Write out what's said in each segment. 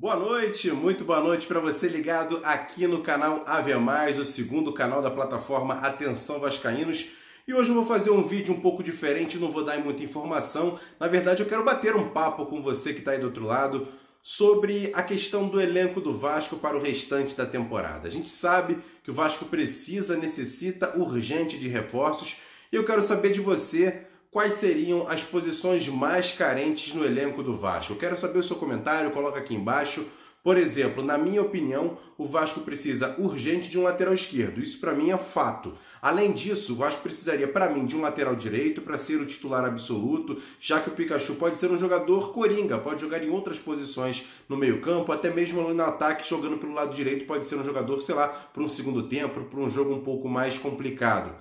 Boa noite, muito boa noite para você ligado aqui no canal Ave Mais, o segundo canal da plataforma Atenção Vascaínos. E hoje eu vou fazer um vídeo um pouco diferente, não vou dar muita informação. Na verdade, eu quero bater um papo com você que está aí do outro lado sobre a questão do elenco do Vasco para o restante da temporada. A gente sabe que o Vasco necessita urgente de reforços e eu quero saber de você quais seriam as posições mais carentes no elenco do Vasco. Eu quero saber o seu comentário, coloca aqui embaixo. Por exemplo, na minha opinião, o Vasco precisa urgente de um lateral esquerdo. Isso para mim é fato. Além disso, o Vasco precisaria para mim de um lateral direito para ser o titular absoluto, já que o Pikachu pode ser um jogador coringa, pode jogar em outras posições no meio-campo, até mesmo no ataque, jogando pelo lado direito, pode ser um jogador, sei lá, para um segundo tempo, para um jogo um pouco mais complicado.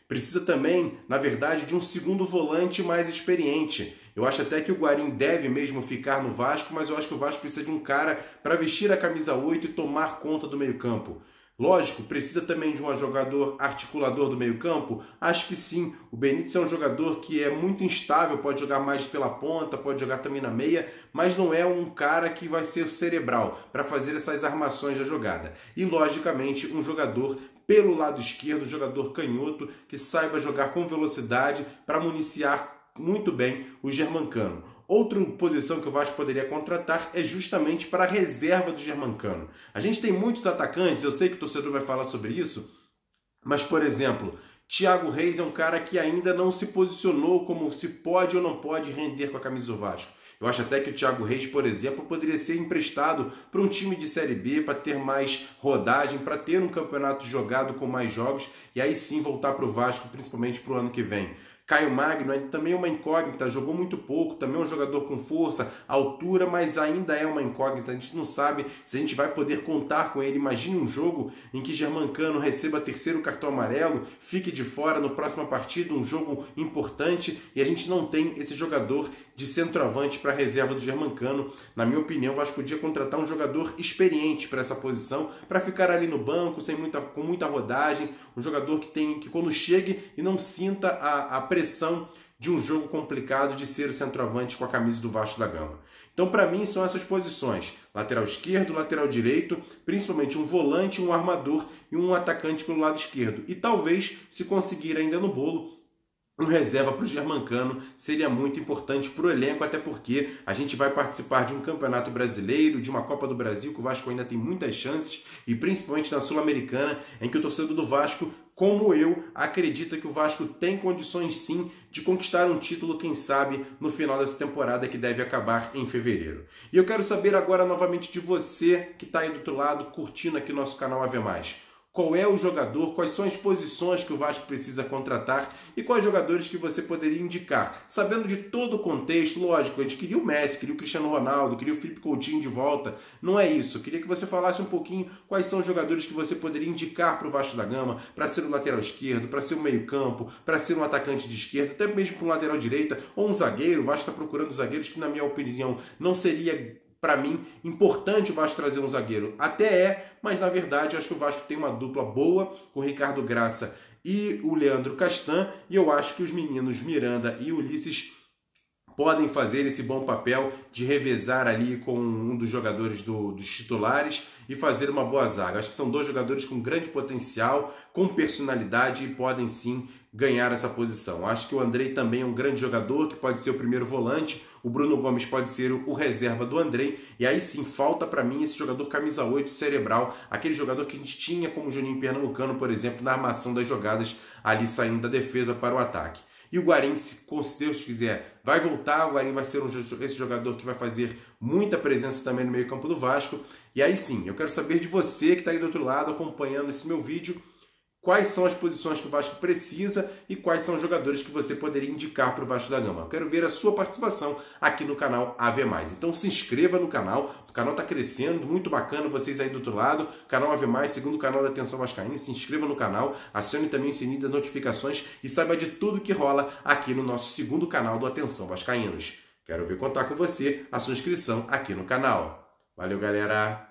Precisa também, na verdade, de um segundo volante mais experiente. Eu acho até que o Guarim deve mesmo ficar no Vasco, mas eu acho que o Vasco precisa de um cara para vestir a camisa 8 e tomar conta do meio-campo. Lógico, precisa também de um jogador articulador do meio-campo? Acho que sim. O Benítez é um jogador que é muito instável, pode jogar mais pela ponta, pode jogar também na meia, mas não é um cara que vai ser cerebral para fazer essas armações da jogada. E, logicamente, um jogador pelo lado esquerdo, jogador canhoto, que saiba jogar com velocidade para municiar muito bem o Germancano. Outra posição que o Vasco poderia contratar é justamente para a reserva do Germancano. A gente tem muitos atacantes, eu sei que o torcedor vai falar sobre isso, mas, por exemplo, Thiago Reis é um cara que ainda não se posicionou como se pode ou não pode render com a camisa do Vasco. Eu acho até que o Thiago Reis, por exemplo, poderia ser emprestado para um time de Série B, para ter mais rodagem, para ter um campeonato jogado com mais jogos e aí sim voltar para o Vasco, principalmente para o ano que vem. Caio Magno também é uma incógnita, jogou muito pouco, também é um jogador com força, altura, mas ainda é uma incógnita. A gente não sabe se a gente vai poder contar com ele. Imagine um jogo em que Germancano receba terceiro cartão amarelo, fique de fora no próxima partida, um jogo importante, e a gente não tem esse jogador de centroavante para a reserva do Germancano. Na minha opinião, o Vasco podia contratar um jogador experiente para essa posição, para ficar ali no banco, com muita rodagem, um jogador que quando chegue e não sinta a pressão de um jogo complicado de ser o centroavante com a camisa do Vasco da Gama. Então, para mim, são essas posições: lateral esquerdo, lateral direito, principalmente um volante, um armador e um atacante pelo lado esquerdo. E talvez, se conseguir ainda no bolo, um reserva para o Germancano seria muito importante para o elenco, até porque a gente vai participar de um campeonato brasileiro, de uma Copa do Brasil, que o Vasco ainda tem muitas chances, e principalmente na Sul-Americana, em que o torcedor do Vasco, como eu, acredita que o Vasco tem condições sim de conquistar um título, quem sabe, no final dessa temporada que deve acabar em fevereiro. E eu quero saber agora novamente de você que está aí do outro lado, curtindo aqui nosso canal Ave Mais. Qual é o jogador, quais são as posições que o Vasco precisa contratar e quais jogadores que você poderia indicar. Sabendo de todo o contexto, lógico, a gente queria o Messi, queria o Cristiano Ronaldo, queria o Felipe Coutinho de volta. Não é isso. Eu queria que você falasse um pouquinho quais são os jogadores que você poderia indicar para o Vasco da Gama, para ser um lateral esquerdo, para ser um meio-campo, para ser um atacante de esquerda, até mesmo para um lateral direita ou um zagueiro. O Vasco está procurando zagueiros que, na minha opinião, não seria, para mim, importante o Vasco trazer um zagueiro. Até é, mas na verdade eu acho que o Vasco tem uma dupla boa com o Ricardo Graça e o Leandro Castan, e eu acho que os meninos Miranda e Ulisses podem fazer esse bom papel de revezar ali com um dos jogadores dos titulares e fazer uma boa zaga. Acho que são dois jogadores com grande potencial, com personalidade e podem sim ganhar essa posição. Acho que o Andrei também é um grande jogador, que pode ser o primeiro volante, o Bruno Gomes pode ser o reserva do Andrei, e aí sim falta para mim esse jogador camisa 8 cerebral, aquele jogador que a gente tinha como o Juninho Pernambucano, por exemplo, na armação das jogadas ali saindo da defesa para o ataque. E o Guarim, se Deus quiser, vai voltar. O Guarim vai ser esse jogador que vai fazer muita presença também no meio campo do Vasco. E aí sim, eu quero saber de você que está aí do outro lado acompanhando esse meu vídeo, quais são as posições que o Vasco precisa e quais são os jogadores que você poderia indicar para o Vasco da Gama. Eu quero ver a sua participação aqui no canal Ave Mais. Então se inscreva no canal, o canal está crescendo, muito bacana vocês aí do outro lado. Canal Ave Mais, segundo canal da Atenção Vascaína, se inscreva no canal, acione também o sininho das notificações e saiba de tudo que rola aqui no nosso segundo canal do Atenção Vascaínos. Quero ver contar com você a sua inscrição aqui no canal. Valeu, galera!